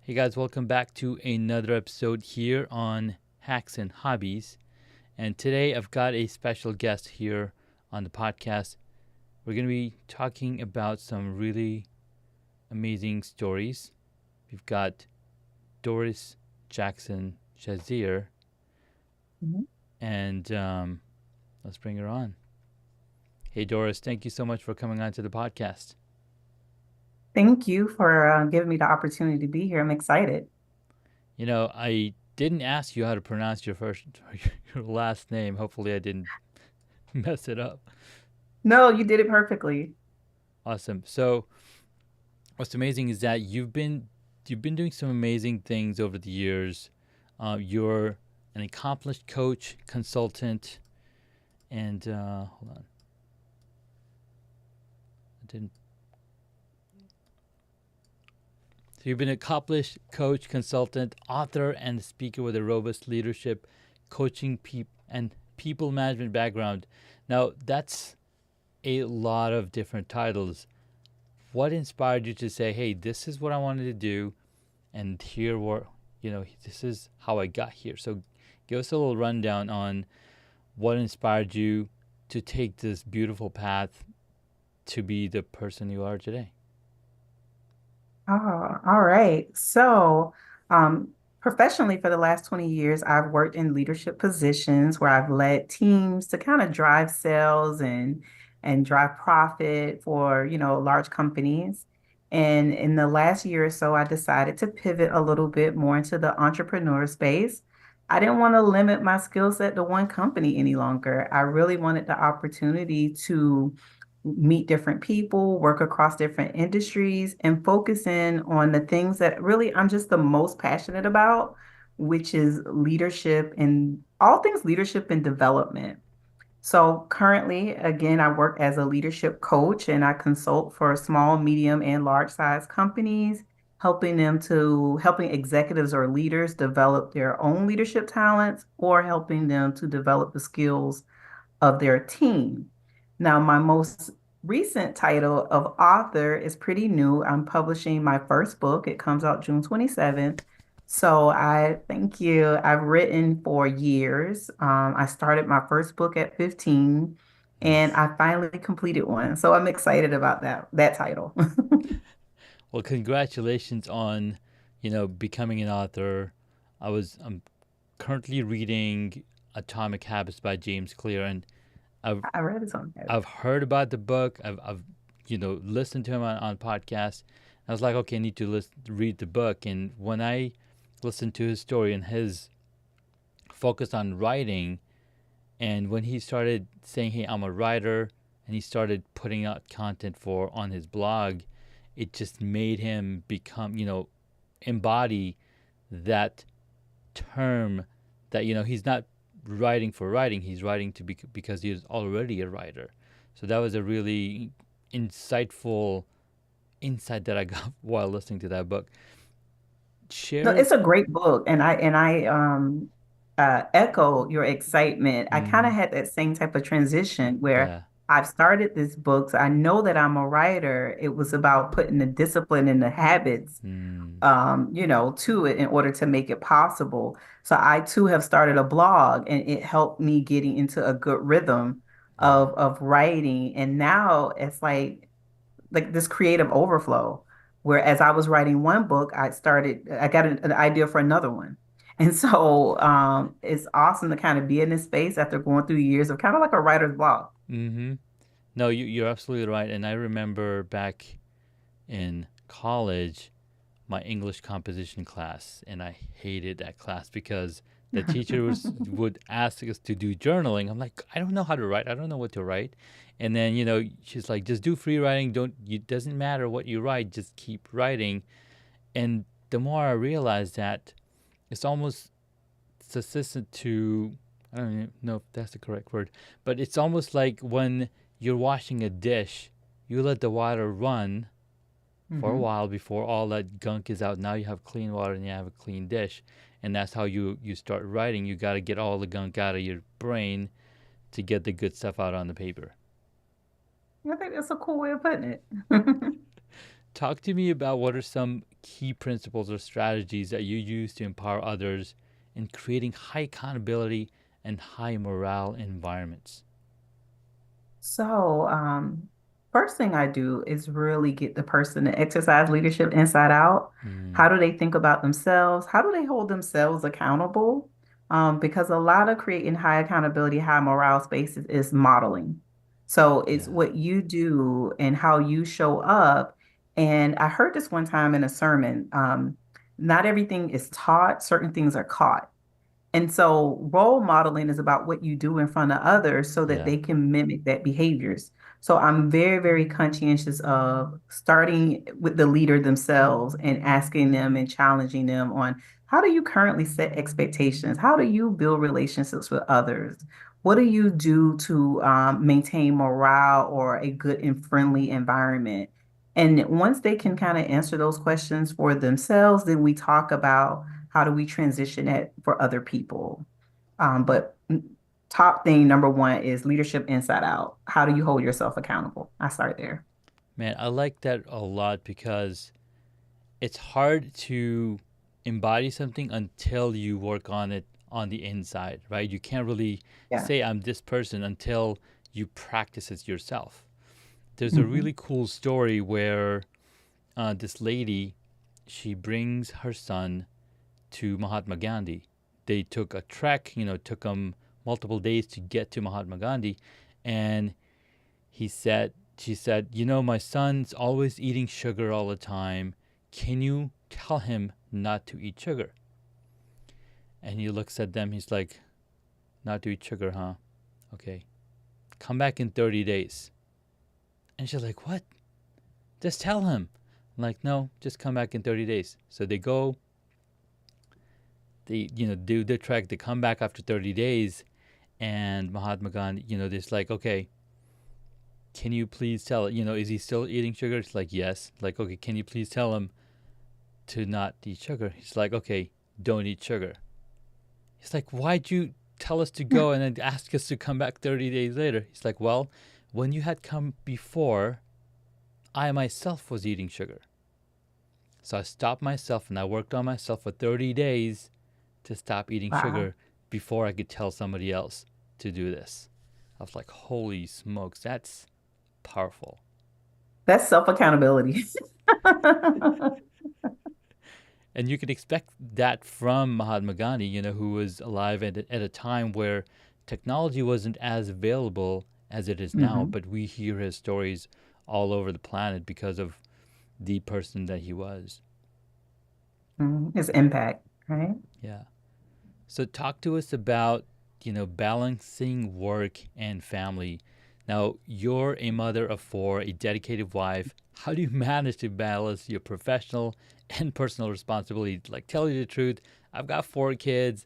Hey guys, welcome back to another episode here on Hacks and Hobbies. And today I've got a special guest here on the podcast. We're going to be talking about some really amazing stories. We've got Doris Jackson-Shazier, Mhm. and let's bring her on. Hey Doris, thank you so much for coming on to the podcast. Thank you for giving me the opportunity to be here. I'm excited. I didn't ask you how to pronounce your first your last name. Hopefully I didn't mess it up. No, you did it perfectly. Awesome. So what's amazing is that you've been doing some amazing things over the years. You're an accomplished coach, consultant, and hold on, I didn't. So you've been an accomplished coach, consultant, author, and speaker with a robust leadership, coaching, and people management background. Now that's a lot of different titles. What inspired you to say, "Hey, this is what I wanted to do," and here were, this is how I got here. So give us a little rundown on what inspired you to take this beautiful path to be the person you are today. Oh, all right. So, professionally, for the last 20 years, I've worked in leadership positions where I've led teams to kind of drive sales and drive profit for, large companies. And in the last year or so, I decided to pivot a little bit more into the entrepreneur space. I didn't want to limit my skill set to one company any longer. I really wanted the opportunity to meet different people, work across different industries, and focus in on the things that really I'm just the most passionate about, which is leadership and all things leadership and development. So currently, again, I work as a leadership coach and I consult for small, medium, and large size companies, helping executives or leaders develop their own leadership talents or helping them to develop the skills of their team. Now, my most recent title of author is pretty new. I'm publishing my first book. It comes out June 27th. So I thank you. I've written for years. I started my first book at 15 and Nice. I finally completed one. So I'm excited about that title. Well, congratulations on, becoming an author. I'm currently reading Atomic Habits by James Clear, and I've I read it on I've heard about the book. I've listened to him on podcasts. I was like, okay, I need to read the book. And when I listened to his story and his focus on writing, and when he started saying, "Hey, I'm a writer," and he started putting out content for on his blog, it just made him become, embody that term that he's not writing for writing, he's writing to be because he's already a writer. So that was a really insightful insight that I got while listening to that book. No, Share. it's a great book, and I echo your excitement. I kind Mm, of had that same type of transition where yeah. I've started this book, so I know that I'm a writer. It was about putting the discipline and the habits, Mm, to it in order to make it possible. So I too have started a blog, and it helped me getting into a good rhythm yeah. of writing. And now it's like this creative overflow. Whereas I was writing one book, I got an idea for another one. And so it's awesome to kind of be in this space after going through years of kind of like a writer's block. Mm-hmm. No, you're absolutely right. And I remember back in college, my English composition class, and I hated that class because the teacher would ask us to do journaling. I'm like, I don't know how to write. I don't know what to write. And then she's like, just do free writing. Don't it doesn't matter what you write, just keep writing. And the more I realized that, it's almost consistent to, I don't even know if that's the correct word, but it's almost like when you're washing a dish, you let the water run for a hmm while before all that gunk is out. Now you have clean water and you have a clean dish, and that's how you start writing. You got to get all the gunk out of your brain to get the good stuff out on the paper. I think that's a cool way of putting it. talk to me about what are some key principles or strategies that you use to empower others in creating high accountability and high morale environments. So, first thing I do is really get the person to exercise leadership inside out. Mm, How do they think about themselves? How do they hold themselves accountable? Because a lot of creating high accountability, high morale spaces is modeling. So it's yeah, what you do and how you show up. And I heard this one time in a sermon. Not everything is taught, certain things are caught. And so role modeling is about what you do in front of others so that yeah. they can mimic that behaviors. So I'm very, very conscientious of starting with the leader themselves and asking them and challenging them on how do you currently set expectations? How do you build relationships with others? What do you do to maintain morale or a good and friendly environment? And once they can kind of answer those questions for themselves, then we talk about how do we transition it for other people? But top thing number one is leadership inside out. How do you hold yourself accountable? I start there. Man, I like that a lot because it's hard to embody something until you work on it on the inside, right? You can't really Yeah. say I'm this person until you practice it yourself. There's a Hmm. really cool story where this lady, she brings her son to Mahatma Gandhi. They took a trek, took them multiple days to get to Mahatma Gandhi, and she said, my son's always eating sugar all the time. Can you tell him not to eat sugar? And he looks at them. He's like, not to eat sugar, huh? Okay. Come back in 30 days. And she's like, what? Just tell him. I'm like, no, just come back in 30 days. So they go, they, do the trek. They come back after 30 days. And Mahatma Gandhi, just like, okay, can you please tell it, is he still eating sugar? It's like, yes. Like, okay, can you please tell him to not eat sugar? He's like, okay, don't eat sugar. He's like, why'd you tell us to go and then ask us to come back 30 days later? He's like, well, when you had come before, I myself was eating sugar. So I stopped myself and I worked on myself for 30 days to stop eating Wow. sugar before I could tell somebody else to do this. I was like, holy smokes, that's powerful. That's self accountability. And you can expect that from Mahatma Gandhi, who was alive at a time where technology wasn't as available as it is now, Hmm. but we hear his stories all over the planet because of the person that he was. His impact, right? Yeah. So talk to us about, balancing work and family. Now, you're a mother of four, a dedicated wife. How do you manage to balance your professional and personal responsibilities? Like, tell you the truth, I've got four kids.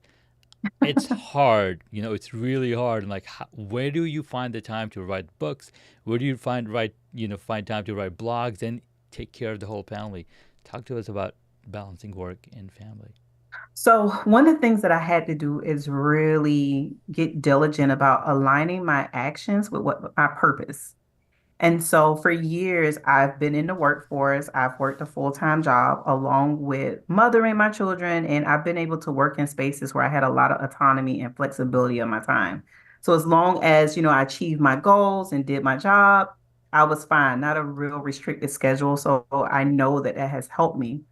It's hard, it's really hard. And like, where do you find the time to write books? Where do you find time to write blogs and take care of the whole family? Talk to us about balancing work and family. So, one of the things that I had to do is really get diligent about aligning my actions with what my purpose. And so for years, I've been in the workforce. I've worked a full-time job along with mothering my children, and I've been able to work in spaces where I had a lot of autonomy and flexibility of my time. So as long as, I achieved my goals and did my job, I was fine, not a real restricted schedule. So I know that that has helped me.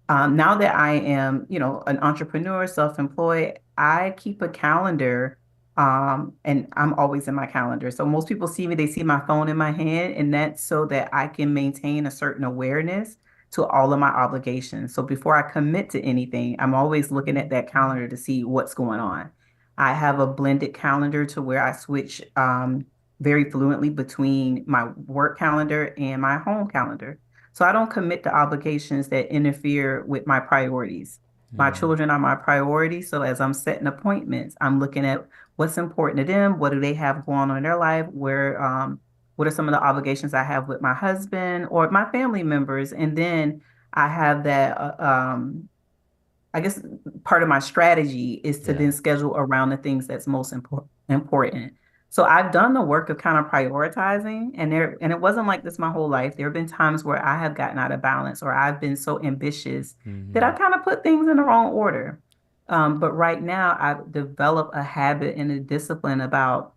Now that I am, an entrepreneur, self-employed, I keep a calendar, and I'm always in my calendar. So most people see me, they see my phone in my hand, and that's so that I can maintain a certain awareness to all of my obligations. So before I commit to anything, I'm always looking at that calendar to see what's going on. I have a blended calendar to where I switch very fluently between my work calendar and my home calendar. So I don't commit to obligations that interfere with my priorities. My Mm, children are my priority. So as I'm setting appointments, I'm looking at what's important to them, what do they have going on in their life, what are some of the obligations I have with my husband or my family members, and then I have that. I guess part of my strategy is to yeah. then schedule around the things that's most important. So I've done the work of kind of prioritizing, and it wasn't like this my whole life. There have been times where I have gotten out of balance or I've been so ambitious that I Mm-hmm. kind of put things in the wrong order. But right now I've developed a habit and a discipline about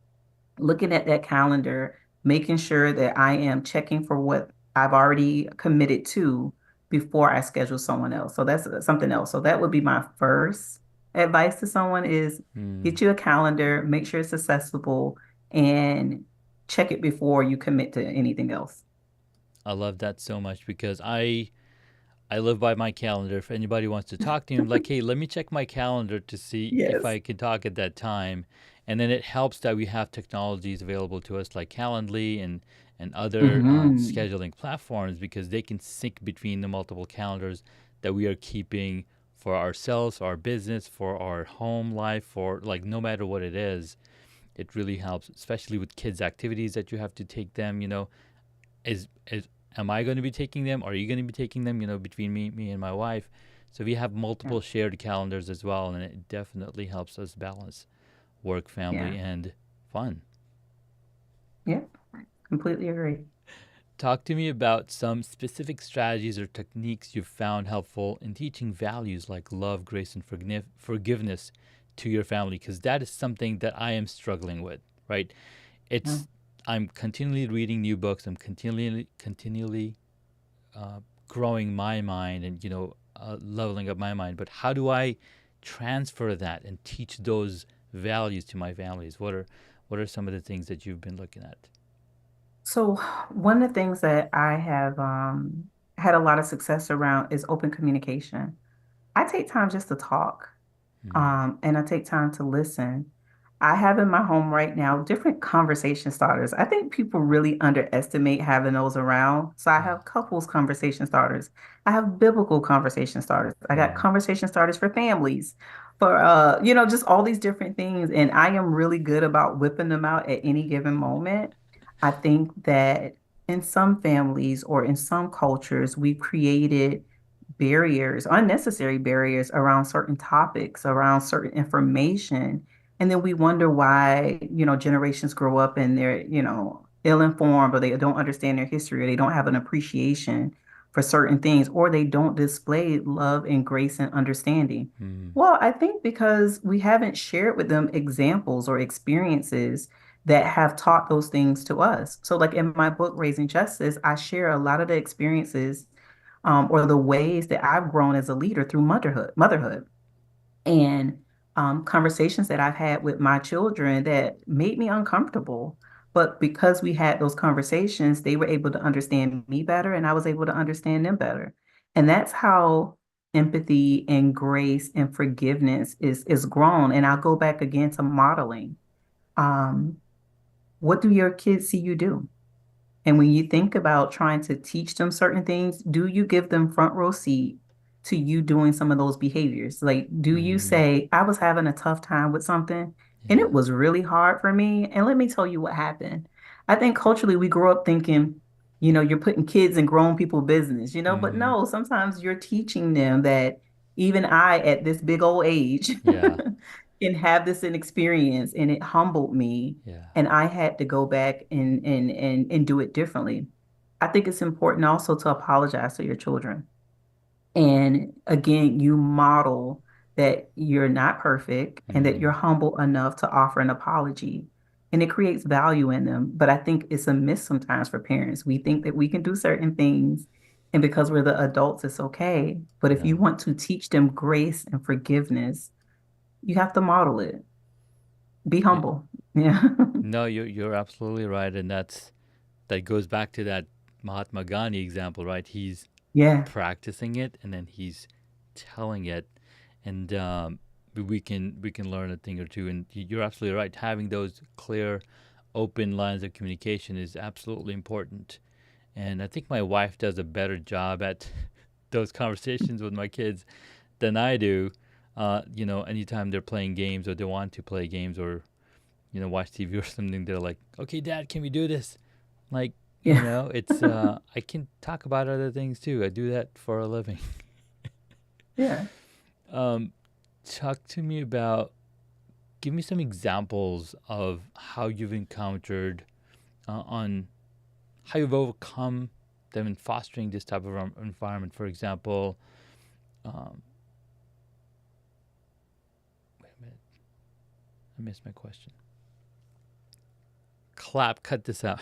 looking at that calendar, making sure that I am checking for what I've already committed to before I schedule someone else. So that's something else. So that would be my first advice to someone is Mm. get you a calendar, make sure it's accessible, and check it before you commit to anything else. I love that so much because I live by my calendar. If anybody wants to talk to me, I'm like, hey, let me check my calendar to see if Yes. I can talk at that time. And then it helps that we have technologies available to us like Calendly and other Hmm. scheduling platforms because they can sync between the multiple calendars that we are keeping for ourselves, our business, for our home life, for like no matter what it is. It really helps, especially with kids' activities that you have to take them, is am I going to be taking them? Are you going to be taking them? Between me and my wife. So we have Yeah. multiple shared calendars as well, and it definitely helps us balance work, family, Yeah. and fun. Yeah. Completely agree. Talk to me about some specific strategies or techniques you've found helpful in teaching values like love, grace, and forgiveness to your family, because that is something that I am struggling with. Right? Yeah. It's I'm continually reading new books. I'm continually uh, growing my mind and leveling up my mind. But how do I transfer that and teach those values to my families? What are some of the things that you've been looking at? So one of the things that I have had a lot of success around is open communication. I take time just to talk, Mm. and I take time to listen. I have in my home right now different conversation starters. I think people really underestimate having those around. So I Yeah. have couples conversation starters. I have biblical conversation starters. I got Mm. conversation starters for families, for just all these different things. And I am really good about whipping them out at any given moment. I think that in some families or in some cultures, we've created barriers, unnecessary barriers around certain topics, around certain information. And then we wonder why, generations grow up and they're, ill-informed or they don't understand their history or they don't have an appreciation for certain things or they don't display love and grace and understanding. Mm. Well, I think because we haven't shared with them examples or experiences that have taught those things to us. So, like in my book, Raising Justice, I share a lot of the experiences or the ways that I've grown as a leader through motherhood, and conversations that I've had with my children that made me uncomfortable. But because we had those conversations, they were able to understand me better, and I was able to understand them better. And that's how empathy and grace and forgiveness is grown. And I'll go back again to modeling. Um, what do your kids see you do? And when you think about trying to teach them certain things, do you give them front row seat to you doing some of those behaviors? Like, do you Mm. say, I was having a tough time with something and Yeah. it was really hard for me? And let me tell you what happened. I think culturally we grow up thinking, you're putting kids in grown people business, but Mm-hmm. no, sometimes you're teaching them that even I, at this big old age, Yeah. can have this an experience and it humbled me Yeah. and I had to go back and do it differently. I think it's important also to apologize to your children. And again, you model that you're not perfect and that Mm. you're humble enough to offer an apology. And it creates value in them. But I think it's a miss sometimes for parents. We think that we can do certain things, and because we're the adults, it's okay. But if you No. want to teach them grace and forgiveness, you have to model it. Be Y- humble. Yeah. No, you're absolutely right, and that goes back to that Mahatma Gandhi example, right? He's Yeah. practicing it and then he's telling it, and we can learn a thing or two. And you're absolutely right. Having those clear, open lines of communication is absolutely important. And I think my wife does a better job at those conversations with my kids than I do. Anytime they're playing games or they want to play games or watch TV or something, they're like, "Okay, Dad, can we do this?" Like, Yeah. it's I can talk about other things too. I do that for a living. Yeah. Um, Talk to me about give me some examples of how you've encountered on how you've overcome them in fostering this type of environment. For example, um, wait a minute, I missed my question. Cut this out.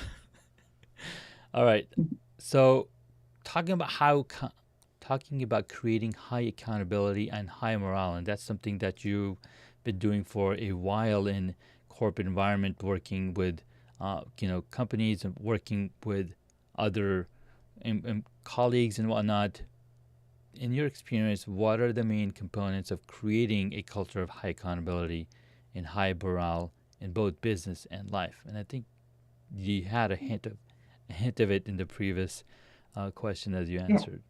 All right. So, talking about talking about creating high accountability and high morale, and that's something that you've been doing for a while in corporate environment, working with, companies and working with other colleagues and whatnot. In your experience, what are the main components of creating a culture of high accountability and high morale in both business and life? And I think you had a hint of it in the previous question as you Yeah. answered.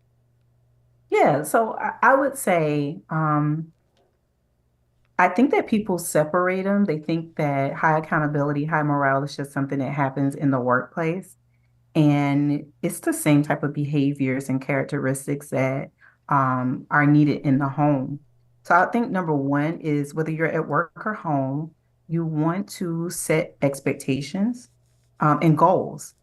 Yeah. So I would say, I think that people separate them. They think that high accountability, high morale is just something that happens in the workplace. And it's the same type of behaviors and characteristics that are needed in the home. So I think number one is whether you're at work or home, you want to set expectations and goals.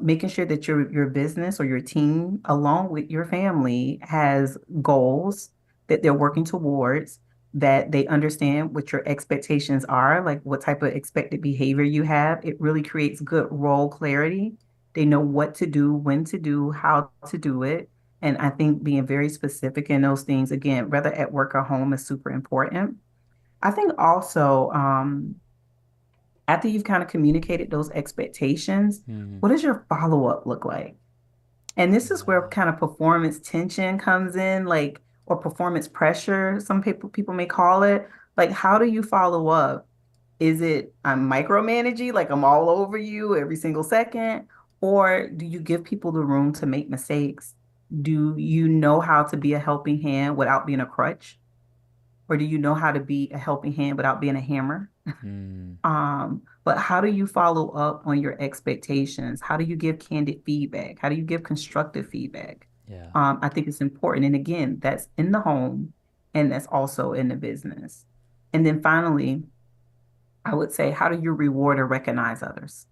Making sure that your business or your team, along with your family, has goals that they're working towards, that they understand what your expectations are, like what type of expected behavior you have. It really creates good role clarity. They know what to do, when to do, how to do it. And I think being very specific in those things, again, whether at work or home, is super important. I think also, after you've kind of communicated those expectations, Hmm. what does your follow-up look like? And this is where Yeah. kind of performance tension comes in, like, or performance pressure, some people may call it. Like, how do you follow up? Is it I'm micromanaging, like I'm all over you every single second? Or do you give people the room to make mistakes? Do you know how to be a helping hand without being a crutch? Or do you know how to be a helping hand without being a hammer? Hmm. But how do you follow up on your expectations? How do you give candid feedback? How do you give constructive feedback? Yeah. I think it's important. And again, that's in the home and that's also in the business. And then finally, I would say, how do you reward or recognize others?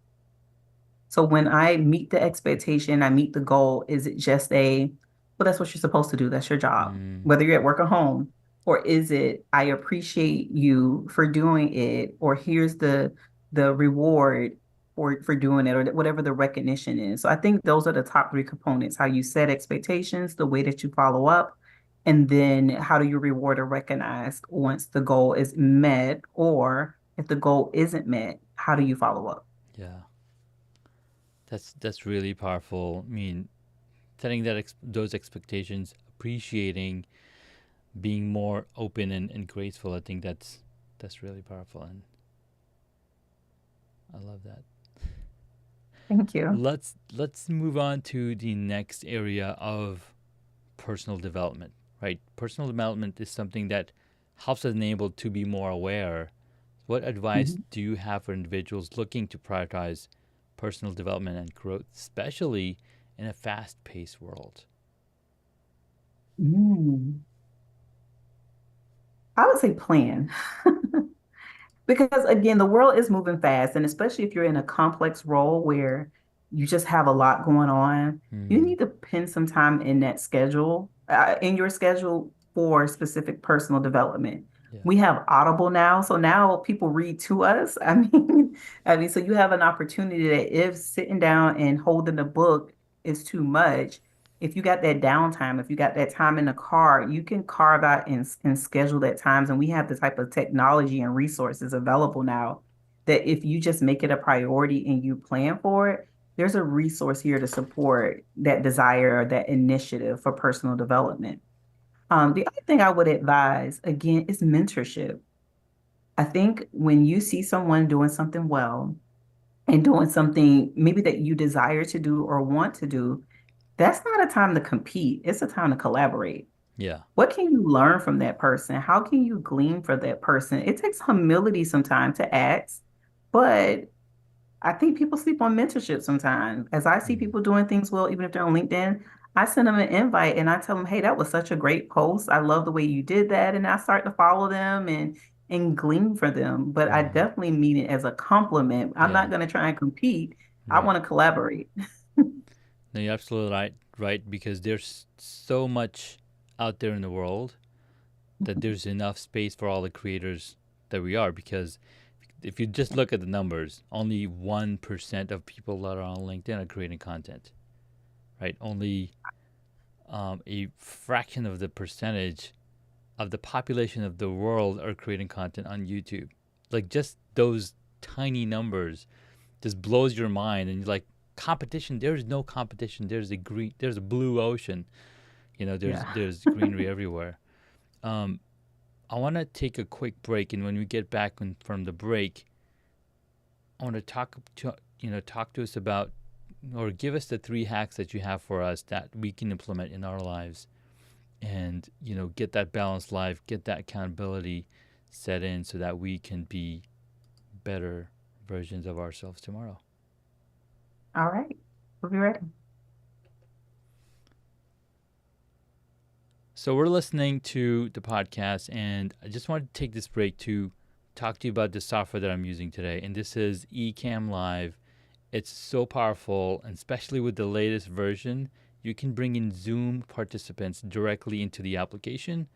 So when I meet the expectation, I meet the goal, is it just well, that's what you're supposed to do. That's your job, Hmm. whether you're at work or home. Or is it, I appreciate you for doing it, or here's the reward for doing it, or whatever the recognition is. So I think those are the top three components: how you set expectations, the way that you follow up, and then how do you reward or recognize once the goal is met, or if the goal isn't met, how do you follow up? Yeah. That's really powerful. I mean, setting those expectations, appreciating, being more open and graceful. I think that's really powerful, and I love that. Thank you. Let's move on to the next area of personal development. Right, personal development is something that helps us enable to be more aware. What advice Mhm. do you have for individuals looking to prioritize personal development and growth, especially in a fast-paced world? Mm. I would say plan. Because again, the world is moving fast, and especially if you're in a complex role where you just have a lot going on, you Hmm. need to pin some time in that schedule, in your schedule for specific personal development. Yeah. We have Audible now, so now people read to us. So you have an opportunity that if sitting down and holding a book is too much, if you got that downtime, if you got that time in the car, you can carve out and schedule that times. And we have the type of technology and resources available now that if you just make it a priority and you plan for it, there's a resource here to support that desire or that initiative for personal development. The other thing I would advise, again, is mentorship. I think when you see someone doing something well and doing something maybe that you desire to do or want to do, that's not a time to compete. It's a time to collaborate. Yeah. What can you learn from that person? How can you glean from that person? It takes humility sometimes to ask, but I think people sleep on mentorship sometimes. As I see Mm. people doing things well, even if they're on LinkedIn, I send them an invite and I tell them, hey, that was such a great post. I love the way you did that. And I start to follow them. And and glean for them. But I Hmm. definitely mean it as a compliment. I'm Yeah, not going to try and compete. I right. want to collaborate. No, you're absolutely right, right, because there's so much out there in the world that there's enough space for all the creators that we are. Because if you just look at the numbers, only 1% of people that are on LinkedIn are creating content, right? Only a fraction of the percentage of the population of the world are creating content on YouTube. Like just those tiny numbers just blows your mind, and you're like, competition? There's no competition. There's a blue ocean. Yeah. There's greenery everywhere. Um, I want to take a quick break, and when we get back from the break, I want to talk to us about, or give us the three hacks that you have for us that we can implement in our lives, and get that balanced life, get that accountability set in, so that we can be better versions of ourselves tomorrow. All right. We'll be ready. So we're listening to the podcast, and I just wanted to take this break to talk to you about the software that I'm using today. And this is Ecamm Live. It's so powerful, and especially with the latest version, you can bring in Zoom participants directly into the application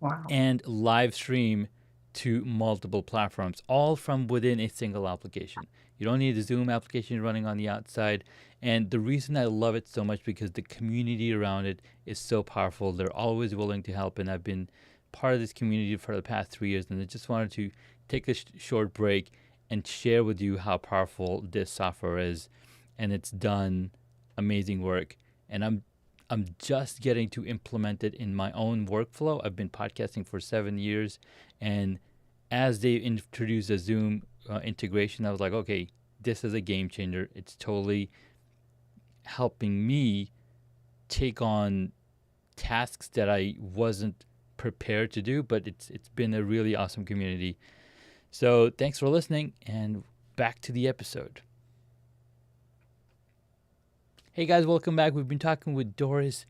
Wow. and live stream to multiple platforms, all from within a single application. You don't need a Zoom application running on the outside. And the reason I love it so much, because the community around it is so powerful. They're always willing to help, and I've been part of this community for the past 3 years. And I just wanted to take a short break and share with you how powerful this software is, and it's done amazing work. And I'm just getting to implement it in my own workflow. I've been podcasting for 7 years, and as they introduced the Zoom integration, I was like, okay, this is a game changer. It's totally helping me take on tasks that I wasn't prepared to do, but it's been a really awesome community. So thanks for listening, and back to the episode. Hey guys, welcome back. We've been talking with Doris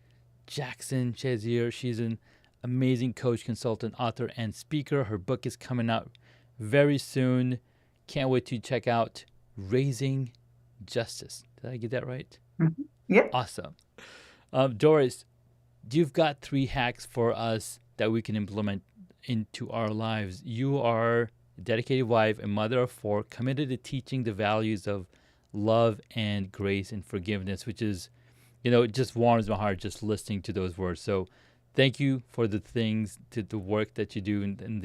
Jackson-Shazier. She's an amazing coach, consultant, author, and speaker. Her book is coming out very soon. Can't wait to check out Raising Justice. Did I get that right? Mhm. Yep. Awesome. Doris, you've got three hacks for us that we can implement into our lives. You are a dedicated wife, a mother of four, committed to teaching the values of love and grace and forgiveness, which is, it just warms my heart just listening to those words. So thank you for the work that you do, and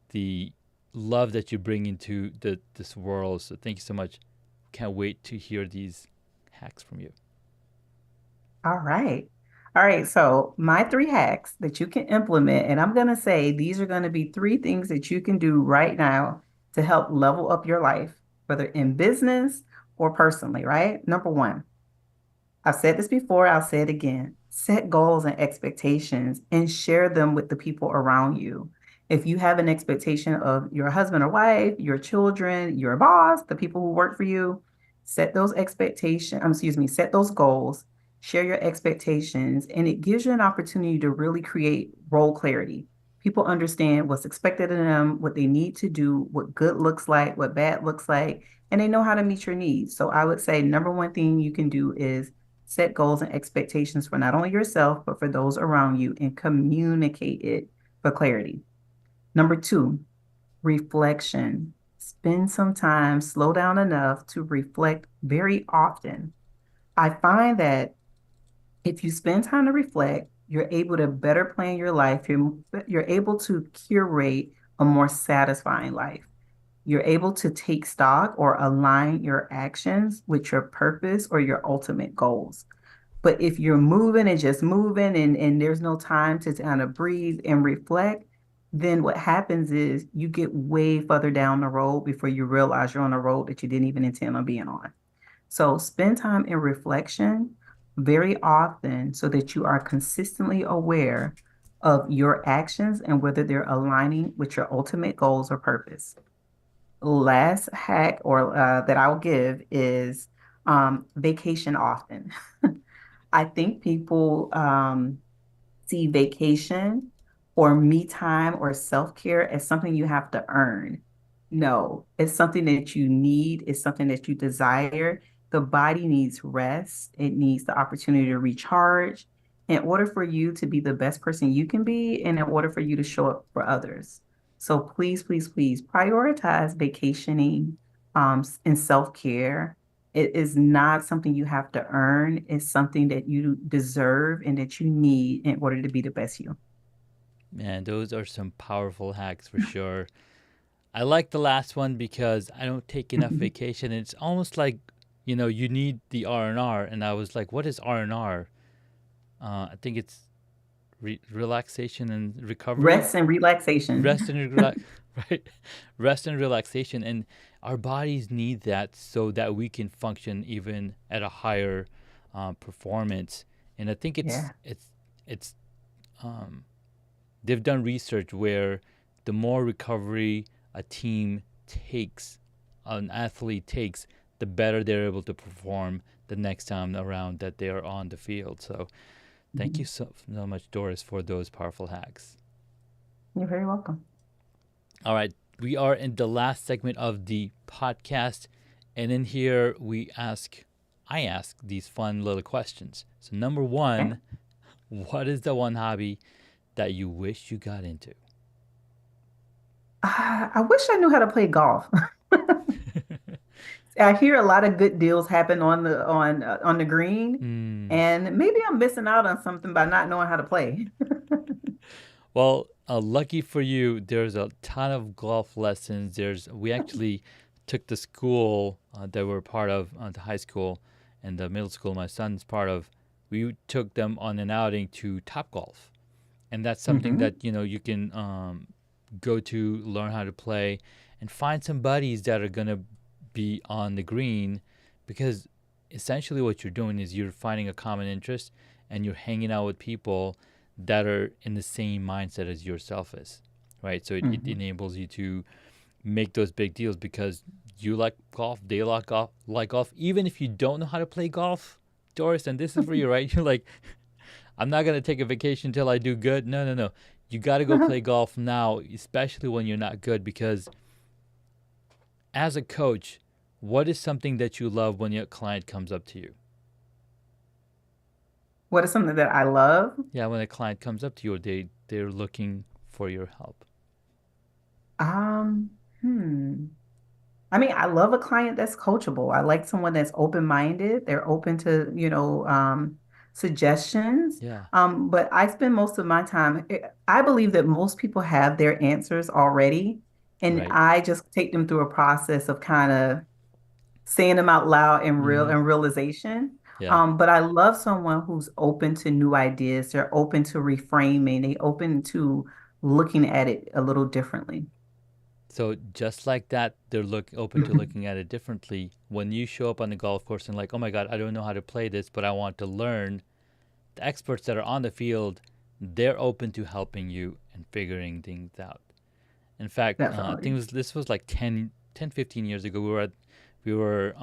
the love that you bring into this world. So thank you so much. Can't wait to hear these hacks from you. All right. All right. So, my three hacks that you can implement, and I'm going to say these are going to be three things that you can do right now to help level up your life, whether in business or personally, right? Number one, I've said this before, I'll say it again. Set goals and expectations and share them with the people around you. If you have an expectation of your husband or wife, your children, your boss, the people who work for you, set those expectations, set those goals, share your expectations, and it gives you an opportunity to really create role clarity. People understand what's expected of them, what they need to do, what good looks like, what bad looks like, and they know how to meet your needs. So I would say number one thing you can do is set goals and expectations for not only yourself, but for those around you and communicate it for clarity. Number two, reflection. Spend some time, slow down enough to reflect very often. I find that if you spend time to reflect, you're able to better plan your life. You're able to curate a more satisfying life. You're able to take stock or align your actions with your purpose or your ultimate goals. But if you're moving and just moving and there's no time to kind of breathe and reflect, then what happens is you get way further down the road before you realize you're on a road that you didn't even intend on being on. So spend time in reflection very often so that you are consistently aware of your actions and whether they're aligning with your ultimate goals or purpose. Last hack or that I'll give is vacation often. I think people see vacation or me time or self-care as something you have to earn. No, it's something that you need, it's something that you desire. The body needs rest, it needs the opportunity to recharge in order for you to be the best person you can be and in order for you to show up for others. So please, please, please prioritize vacationing and self-care. It is not something you have to earn. It's something that you deserve and that you need in order to be the best you. Man, those are some powerful hacks for sure. I like the last one because I don't take enough Mhm. vacation. It's almost like, you need the R&R. And I was like, what is R&R? I think it's relaxation and recovery. Rest and relaxation. Rest and right? Rest and relaxation. And our bodies need that so that we can function even at a higher performance. And I think Yeah. it's um, they've done research where the more recovery a team takes, an athlete takes, the better they're able to perform the next time around that they are on the field. So thank you Mhm. so much, Doris, for those powerful hacks. You're very welcome. All right, we are in the last segment of the podcast, and in here I ask these fun little questions. So number Okay. one, what is the one hobby that you wish you got into? I wish I knew how to play golf. I hear a lot of good deals happen on the green, Hmm. and maybe I'm missing out on something by not knowing how to play. Well, lucky for you, there's a ton of golf lessons. We actually took the school that we're part of, the high school and the middle school my son's part of. We took them on an outing to Top Golf, and that's something Hmm. that you can go to learn how to play, and find some buddies that are gonna be on the green, because essentially what you're doing is you're finding a common interest and you're hanging out with people that are in the same mindset as yourself is, right? So it Hmm. enables you to make those big deals because you like golf, they like golf, even if you don't know how to play golf, Doris. And this is for you, right? You're like, I'm not gonna take a vacation until I do good. No, no, no. You got to go play golf now, especially when you're not good, because as a coach, what is something that you love when your client comes up to you? What is something that I love? Yeah, when a client comes up to you, they're looking for your help. Um, hmm. I mean, I love a client that's coachable. I like someone that's open-minded. They're open to, suggestions. Yeah, But I spend most of my time, I believe that most people have their answers already, and right. I just take them through a process of kind of saying them out loud and Mm-hmm. realization. Yeah. But I love someone who's open to new ideas. They're open to reframing. They open to looking at it a little differently. So just like that, they're open to looking at it differently. When you show up on the golf course and like, oh my God, I don't know how to play this, but I want to learn. The experts that are on the field, they're open to helping you and figuring things out. In fact, I think Definitely. this was like 15 years ago. We were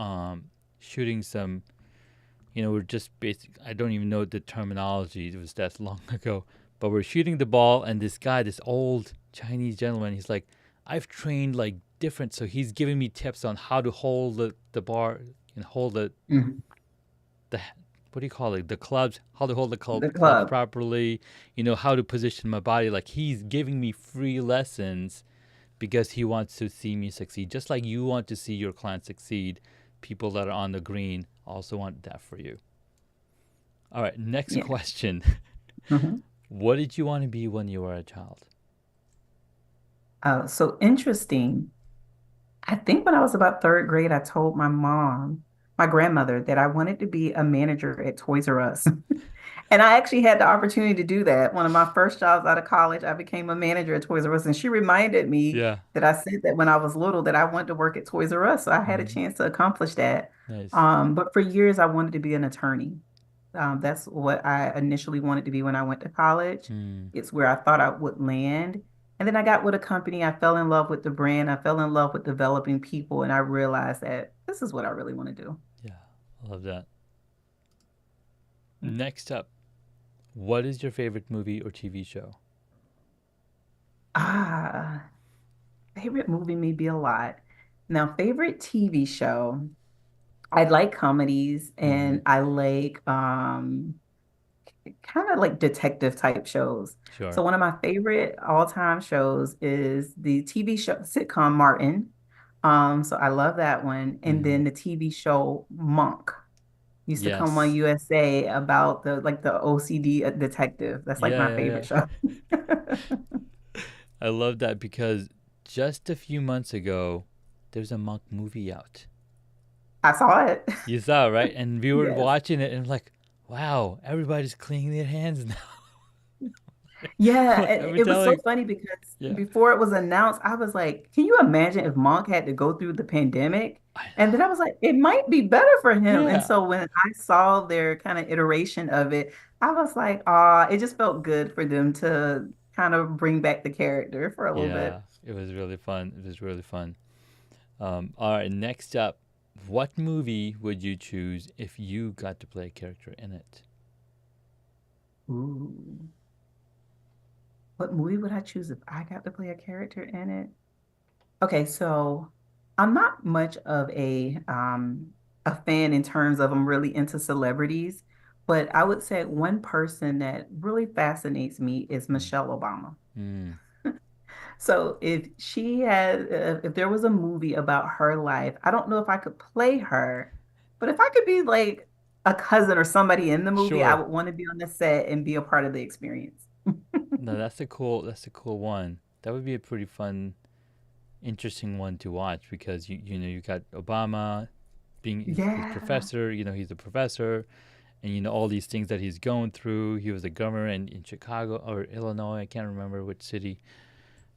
shooting some. We're just basic. I don't even know the terminology. It was that long ago. But we're shooting the ball, and this guy, this old Chinese gentleman, he's like, I've trained like different. So he's giving me tips on how to hold the bar and hold Mhm. the what do you call it? The clubs, how to hold the The clubs club. properly. How to position my body. Like he's giving me free lessons because he wants to see me succeed. Just like you want to see your clients succeed, people that are on the green also want that for you. All right, next Yeah. question. Mhm. What did you want to be when you were a child? So interesting. I think when I was about third grade, I told my grandmother, that I wanted to be a manager at Toys R Us. And I actually had the opportunity to do that. One of my first jobs out of college, I became a manager at Toys R Us. And she reminded me Yeah. that I said that when I was little that I wanted to work at Toys R Us. So I had a Mm, chance to accomplish that. nice. But for years, I wanted to be an attorney. That's what I initially wanted to be when I went to college. Mm, It's where I thought I would land. And then I got with a company. I fell in love with the brand. I fell in love with developing people. And I realized that this is what I really want to do. yeah, I love that. Next up, what is your favorite movie or TV show? Ah, favorite movie may be a lot. Now, favorite TV show. I like comedies Mm-hmm. and I like kind of like detective type shows. So Sure. one of my favorite all-time shows is the TV show sitcom Martin. So I love that one. And Mm-hmm. then the TV show Monk used to come on Yes. USA about the OCD detective. That's like Yeah, my yeah, favorite yeah. show. I love that because just a few months ago, there's a Monk movie out. I saw it. You saw, it, right? And we were Yes. watching it, and I'm like, wow, everybody's cleaning their hands now. Yeah, Every it time, was so like, funny because yeah, before it was announced, I was like, can you imagine if Monk had to go through the pandemic? I And then I know. was like, it might be better for him. And Yeah, so when I saw their kind of iteration of it, I was like, ah, it just felt good for them to kind of bring back the character for a little yeah, bit. it was really fun. It was really fun. All right, next up, what movie would you choose if you got to play a character in it? Ooh, what movie would I choose if I got to play a character in it? Okay, so I'm not much of a fan in terms of I'm really into celebrities, but I would say one person that really fascinates me is Mm. Michelle Obama. Mm, So if there was a movie about her life, I don't know if I could play her, but if I could be like a cousin or somebody in the movie, I sure. would want to be on the set and be a part of the experience. No, that's a cool. That's a cool one. That would be a pretty fun, interesting one to watch because you got Obama being his Yeah. professor. He's a professor, and all these things that he's going through. He was a governor in Chicago or Illinois. I can't remember which city,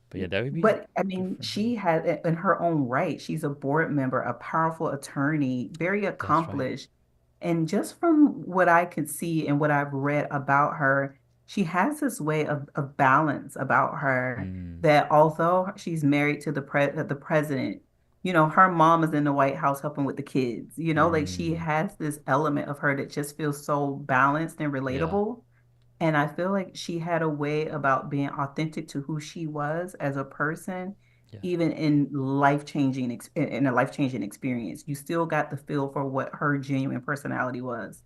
but yeah, that would be But I mean, different. Yeah, she had in her own right, she's a board member, a powerful attorney, very that's right. accomplished. And just from what I could see and what I've read about her, she has this way of balance about her Mm, that although she's married to the president, her mom is in the White House helping with the kids. Like she mm, has this element of her that just feels so balanced and yeah, relatable. And I feel like she had a way about being authentic to who she was as a person, yeah. even in a life-changing experience. You still got the feel for what her genuine personality was.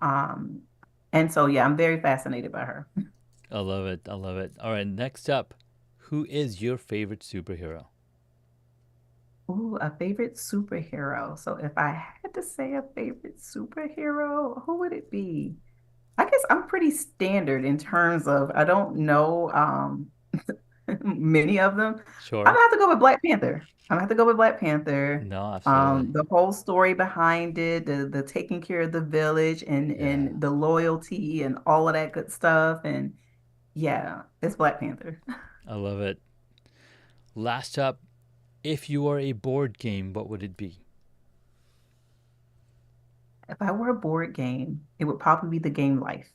Um, and so yeah, I'm very fascinated by her. I love it. I love it. All right, next up, who is your favorite superhero? Ooh, a favorite superhero. So if I had to say a favorite superhero, who would it be? I guess I'm pretty standard in terms of I don't know many of them. I'm Sure. gonna have to go with Black Panther. I'm gonna have to go with Black Panther. No, absolutely. The whole story behind it, the taking care of the village Yeah, and the loyalty and all of that good stuff. And yeah, it's Black Panther. I love it. Last up, if you were a board game, what would it be? If I were a board game, it would probably be the game Life.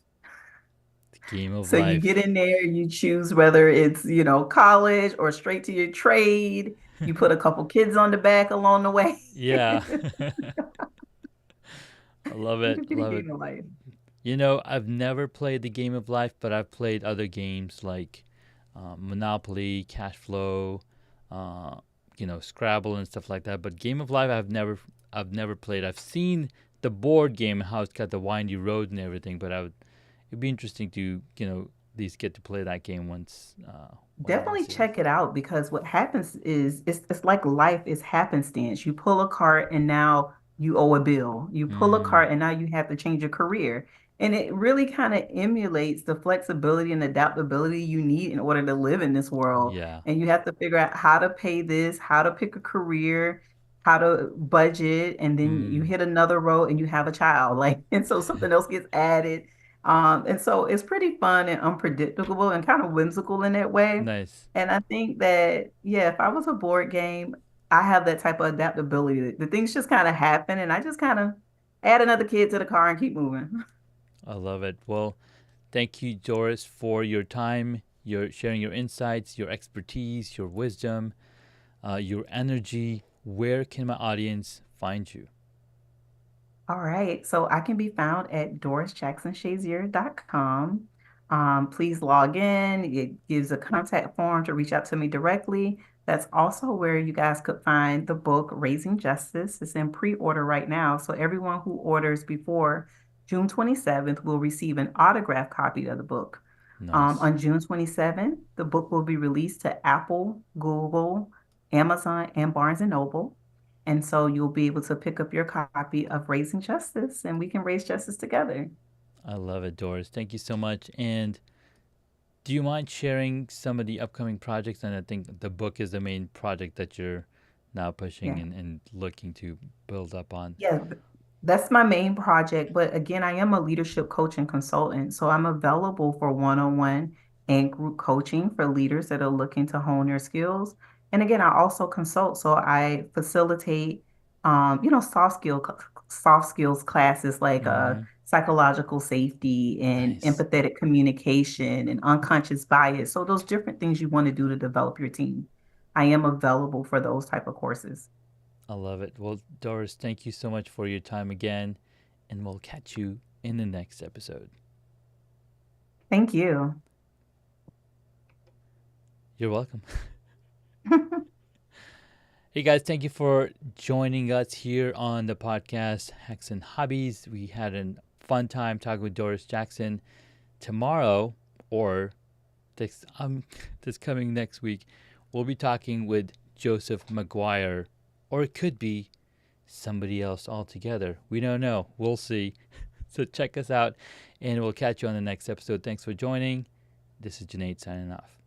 The game of So you get life. in there, you choose whether it's, college or straight to your trade. You put a couple kids on the back along the way. Yeah. I love You it. could be the Love it. game of life. I've never played the game of life, but I've played other games like Monopoly, Cash Flow, uh, Scrabble and stuff like that. But Game of Life, I've never played. I've seen the board game, how it's got the windy road and everything. But it'd be interesting to at least get to play that game once, one of these Definitely days. check it out because what happens is it's like life is happenstance. You pull a card and now you owe a bill. You pull a Mm, card and now you have to change your career. And it really kind of emulates the flexibility and adaptability you need in order to live in this world. yeah. And you have to figure out how to pay this, how to pick a career, how to budget, and then you Mm, hit another road and you have a child. Like, and so something else gets added. And so it's pretty fun and unpredictable and kind of whimsical in that way. nice. And I think that, yeah, if I was a board game, I have that type of adaptability. The things just kind of happen, and I just kind of add another kid to the car and keep moving. I love it. Well, thank you, Doris, for your time, your sharing your insights, your expertise, your wisdom, your energy. Where can my audience find you? All right. So I can be found at dorisjacksonshazier.com. Please log in. It gives a contact form to reach out to me directly. That's also where you guys could find the book Raising Justice. It's in pre-order right now. So everyone who orders before June 27th will receive an autographed copy of the book. Nice. On June 27th, the book will be released to Apple, Google, Amazon, and Barnes and Noble. And so you'll be able to pick up your copy of Raising Justice, and we can raise justice together. I love it, Doris. Thank you so much. And do you mind sharing some of the upcoming projects? And I think the book is the main project that you're now pushing Yeah. and looking to build up on. Yeah, that's my main project. But again, I am a leadership coach and consultant. So I'm available for one-on-one and group coaching for leaders that are looking to hone their skills. And again, I also consult. So I facilitate, soft skills classes like Mm-hmm. psychological safety and Nice. empathetic communication and unconscious bias. So those different things you want to do to develop your team. I am available for those type of courses. I love it. Well, Doris, thank you so much for your time again. And we'll catch you in the next episode. Thank you. You're welcome. Hey guys, thank you for joining us here on the podcast Hacks and Hobbies. We had a fun time talking with Doris Jackson. Tomorrow, or this this coming next week, we'll be talking with Joseph McGuire, or it could be somebody else altogether. We don't know. We'll see. So check us out, and we'll catch you on the next episode. Thanks for joining. This is Junaid signing off.